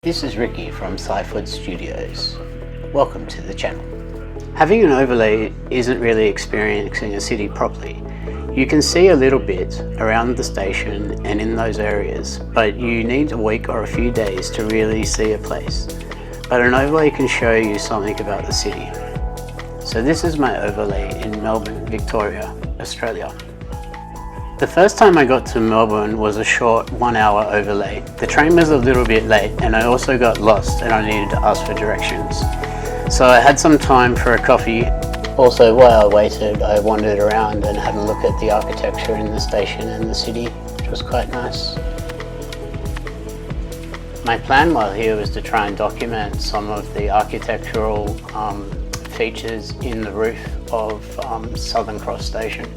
This is Ricky from Cyfoot Studios. Welcome to the channel. Having an overlay isn't really experiencing a city properly. You can see a little bit around the station and in those areas, but you need a week or a few days to really see a place. But an overlay can show you something about the city. So this is my overlay in Melbourne, Victoria, Australia. The first time I got to Melbourne was a short 1 hour overlay. The train was a little bit late and I also got lost and I needed to ask for directions. So I had some time for a coffee. Also, while I waited, I wandered around and had a look at the architecture in the station and the city, which was quite nice. My plan while here was to try and document some of the architectural features in the roof of Southern Cross Station.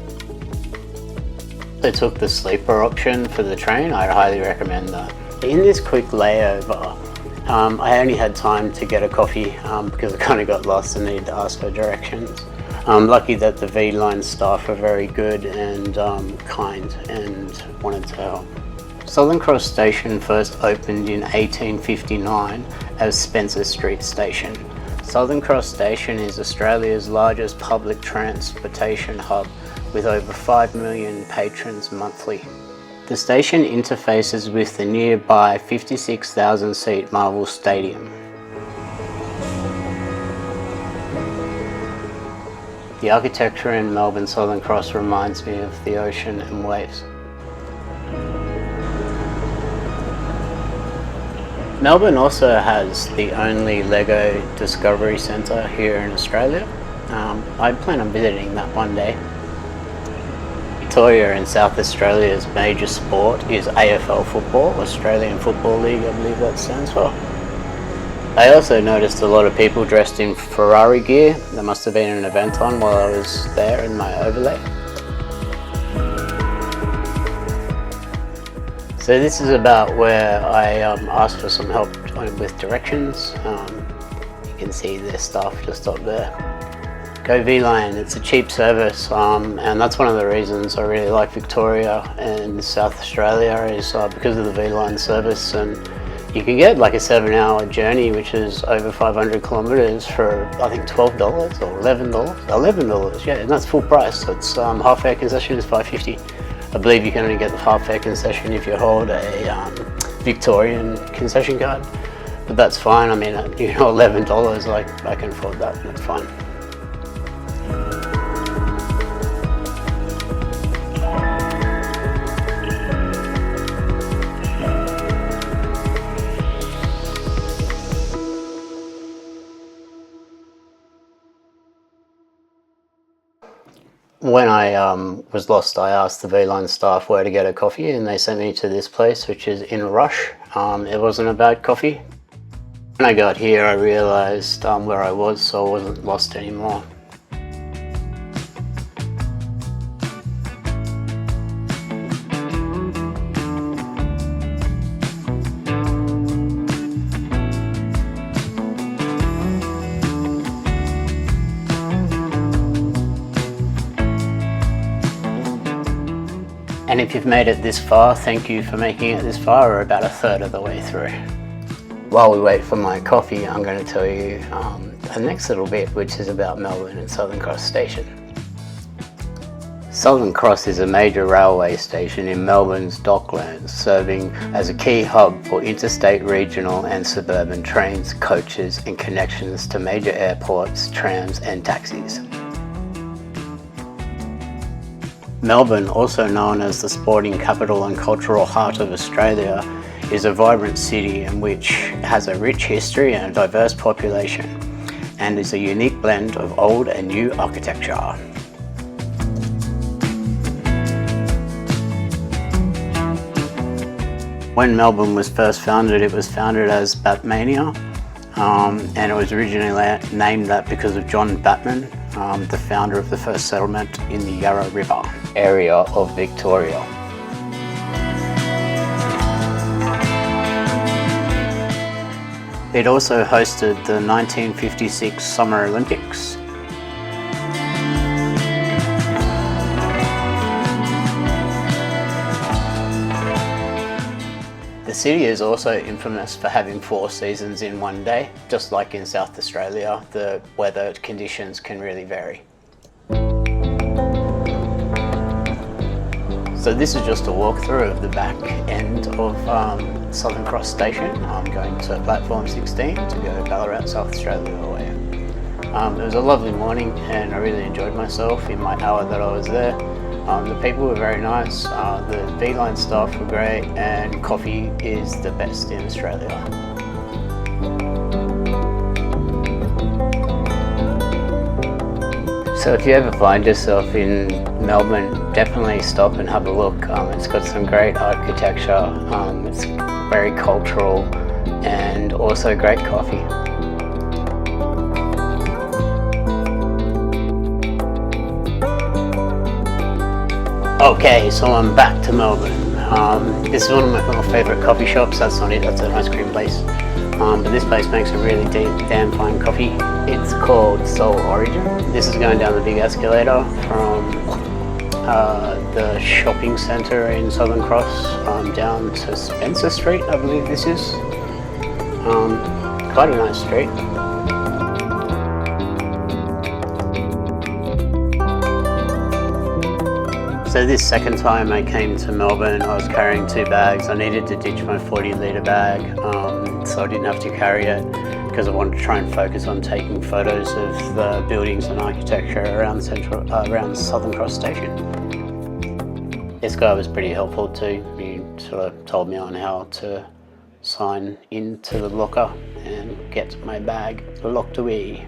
I took the sleeper option for the train. I'd highly recommend that. In this quick layover, I only had time to get a coffee because I kind of got lost and needed to ask for directions. I'm lucky that the V-Line staff are very good and kind and wanted to help. Southern Cross Station first opened in 1859 as Spencer Street Station. Southern Cross Station is Australia's largest public transportation hub with over 5 million patrons monthly. The station interfaces with the nearby 56,000 seat Marvel Stadium. The architecture in Melbourne Southern Cross reminds me of the ocean and waves. Melbourne also has the only Lego Discovery Centre here in Australia. I plan on visiting that one day. Victoria in South Australia's major sport is AFL football, Australian Football League, I believe that stands for. I also noticed a lot of people dressed in Ferrari gear. There must have been an event on while I was there in my overlay. So this is about where I asked for some help with directions. You can see their staff just up there. Go V-Line, it's a cheap service and that's one of the reasons I really like Victoria and South Australia is because of the V-Line service, and you can get like a 7-hour journey which is over 500 kilometres for I think $12 or $11, yeah, and that's full price. So it's half fare concession is $5.50. I believe you can only get the half fare concession if you hold a Victorian concession card, but that's fine. I mean, you know, $11, I can afford that, that's fine. When I was lost, I asked the V-Line staff where to get a coffee and they sent me to this place, which is in Rush. It wasn't a bad coffee. When I got here, I realised where I was, so I wasn't lost anymore. And if you've made it this far, thank you for making it this far, or about a third of the way through. While we wait for my coffee, I'm going to tell you the next little bit, which is about Melbourne and Southern Cross Station. Southern Cross is a major railway station in Melbourne's Docklands, serving as a key hub for interstate, regional and suburban trains, coaches and connections to major airports, trams and taxis. Melbourne, also known as the sporting capital and cultural heart of Australia, is a vibrant city in which has a rich history and a diverse population, and is a unique blend of old and new architecture. When Melbourne was first founded, it was founded as Batmania, and it was originally named that because of John Batman, the founder of the first settlement in the Yarra River area of Victoria. It also hosted the 1956 Summer Olympics. The city is also infamous for having 4 seasons in one day. Just like in South Australia, the weather conditions can really vary. So this is just a walkthrough of the back end of Southern Cross Station. I'm going to platform 16 to go Ballarat, South Australia away. It was a lovely morning and I really enjoyed myself in my hour that I was there. The people were very nice, the V-Line staff were great, and coffee is the best in Australia. So if you ever find yourself in Melbourne, definitely stop and have a look. It's got some great architecture, it's very cultural, and also great coffee. Okay, so I'm back to Melbourne. This is one of my favourite coffee shops. That's not it, that's an ice cream place. But this place makes a really damn fine coffee. It's called Soul Origin. This is going down the big escalator from the shopping centre in Southern Cross down to Spencer Street, I believe this is. Quite a nice street. So this second time I came to Melbourne, I was carrying 2 bags. I needed to ditch my 40-litre bag, so I didn't have to carry it because I wanted to try and focus on taking photos of the buildings and architecture around Southern Cross Station. This guy was pretty helpful too. He sort of told me on how to sign into the locker and get my bag locked away.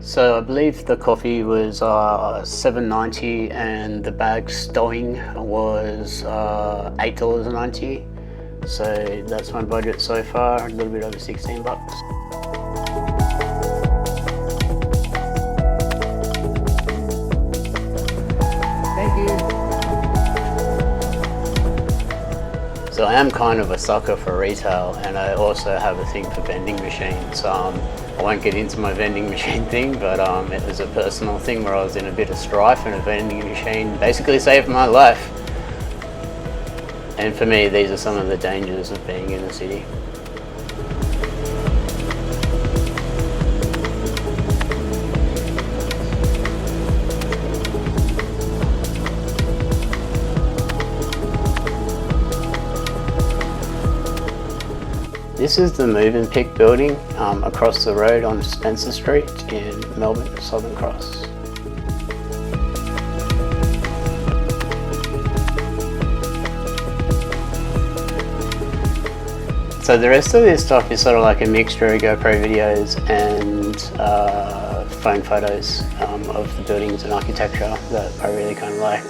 So I believe the coffee was $7.90 and the bag stowing was $8.90. So that's my budget so far, a little bit over 16 bucks. Thank you. So I am kind of a sucker for retail, and I also have a thing for vending machines. I won't get into my vending machine thing, but it was a personal thing where I was in a bit of strife and a vending machine basically saved my life. And for me, these are some of the dangers of being in the city. This is the Move and Pick building across the road on Spencer Street in Melbourne, Southern Cross. So the rest of this stuff is sort of like a mixture of GoPro videos and phone photos of the buildings and architecture that I really kind of like.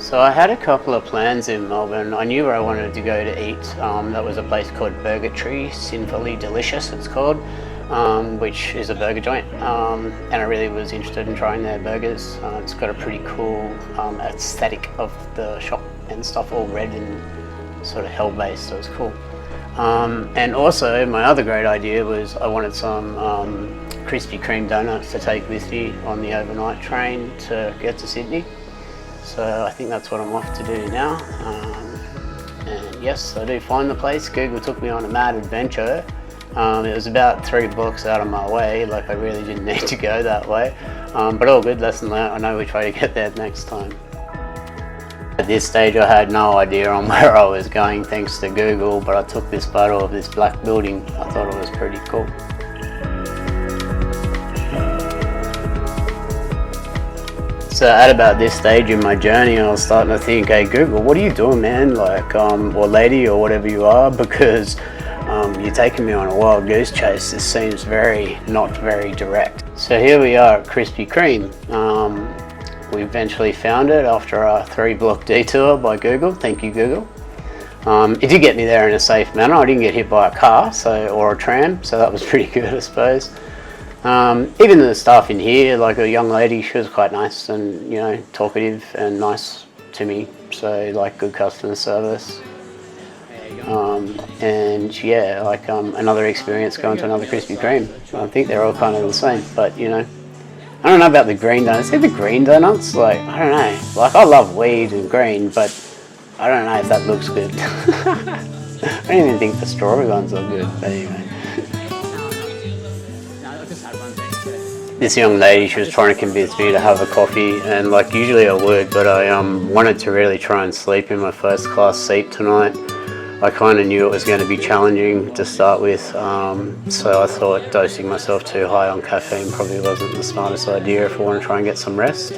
So I had a couple of plans in Melbourne. I knew where I wanted to go to eat. That was a place called Burger Tree, Sinfully Delicious it's called, which is a burger joint. And I really was interested in trying their burgers. It's got a pretty cool aesthetic of the shop and stuff, all red and sort of hell-based, so it's cool. And also my other great idea was I wanted some Krispy Kreme donuts to take with me on the overnight train to get to Sydney. So I think that's what I'm off to do now. And yes, I do find the place. Google took me on a mad adventure. It was about 3 blocks out of my way, like I really didn't need to go that way. But all good, lesson learned. I know which way to get there next time. At this stage I had no idea on where I was going thanks to Google, but I took this photo of this black building. I thought it was pretty cool. So at about this stage in my journey, I was starting to think, hey Google, what are you doing, man? Like, or lady, or whatever you are, because you're taking me on a wild goose chase. This seems not very direct. So here we are at Krispy Kreme. We eventually found it after a 3-block detour by Google. Thank you, Google. It did get me there in a safe manner. I didn't get hit by a car or a tram, so that was pretty good, I suppose. Even the staff in here, like a young lady, she was quite nice and, you know, talkative and nice to me. So, like, good customer service. And yeah, like another experience going to another Krispy Kreme. I think they're all kind of the same, but you know, I don't know about the green donuts. See the green donuts, like I don't know. Like I love weed and green, but I don't know if that looks good. I don't even think the strawberry ones are good, but anyway. This young lady, she was trying to convince me to have a coffee, and like usually I would, but I wanted to really try and sleep in my first class seat tonight. I kind of knew it was going to be challenging to start with, so I thought dosing myself too high on caffeine probably wasn't the smartest idea if I want to try and get some rest.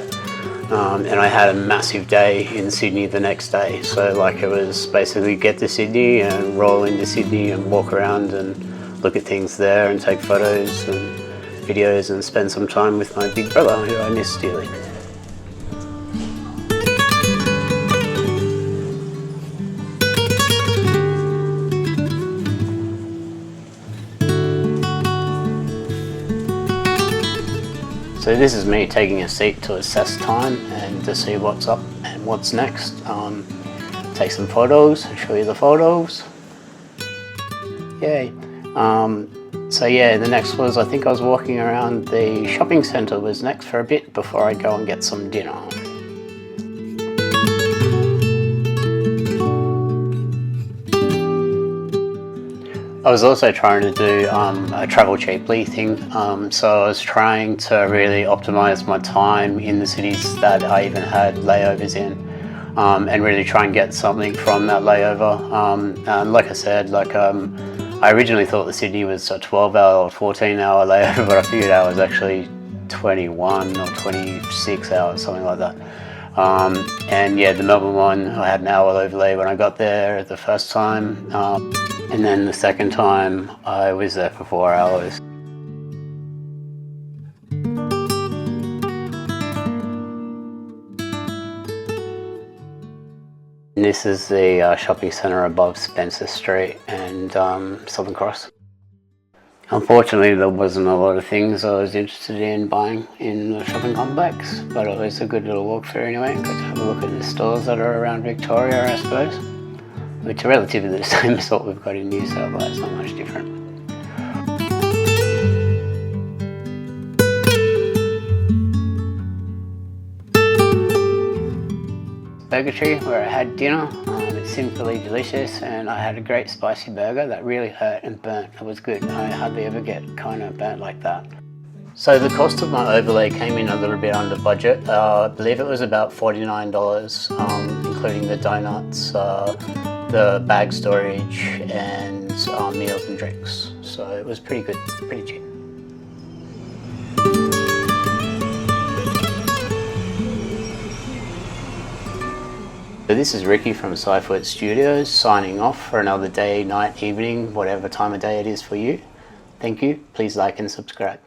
And I had a massive day in Sydney the next day, so like it was basically get to Sydney and roll into Sydney and walk around and look at things there and take photos and videos and spend some time with my big brother who I miss dearly. So this is me taking a seat to assess time and to see what's up and what's next. Take some photos and show you the photos. Yay. So yeah, the next was, I think I was walking around the shopping centre was next for a bit before I go and get some dinner. I was also trying to do a travel cheaply thing, so I was trying to really optimise my time in the cities that I even had layovers in, and really try and get something from that layover. And like I said, like I originally thought the Sydney was a 12-hour or 14-hour layover, but I figured out it was actually 21 or 26 hours, something like that. And yeah, the Melbourne one, I had an hour overlay when I got there the first time, and then the second time I was there for 4 hours. And this is the shopping centre above Spencer Street and Southern Cross. Unfortunately, there wasn't a lot of things I was interested in buying in the shopping complex, but it was a good little walk through anyway. Got to have a look at the stores that are around Victoria, I suppose, which are relatively the same as what we've got in New South Wales, not much different. Burger Tree, where I had dinner. It's simply delicious, and I had a great spicy burger that really hurt and burnt. It was good. I hardly ever get kind of burnt like that. So the cost of my overlay came in a little bit under budget. I believe it was about $49, including the donuts, the bag storage, and meals and drinks. So it was pretty good, pretty cheap. So this is Ricky from Cyfoot Studios signing off for another day, night, evening, whatever time of day it is for you. Thank you. Please like and subscribe.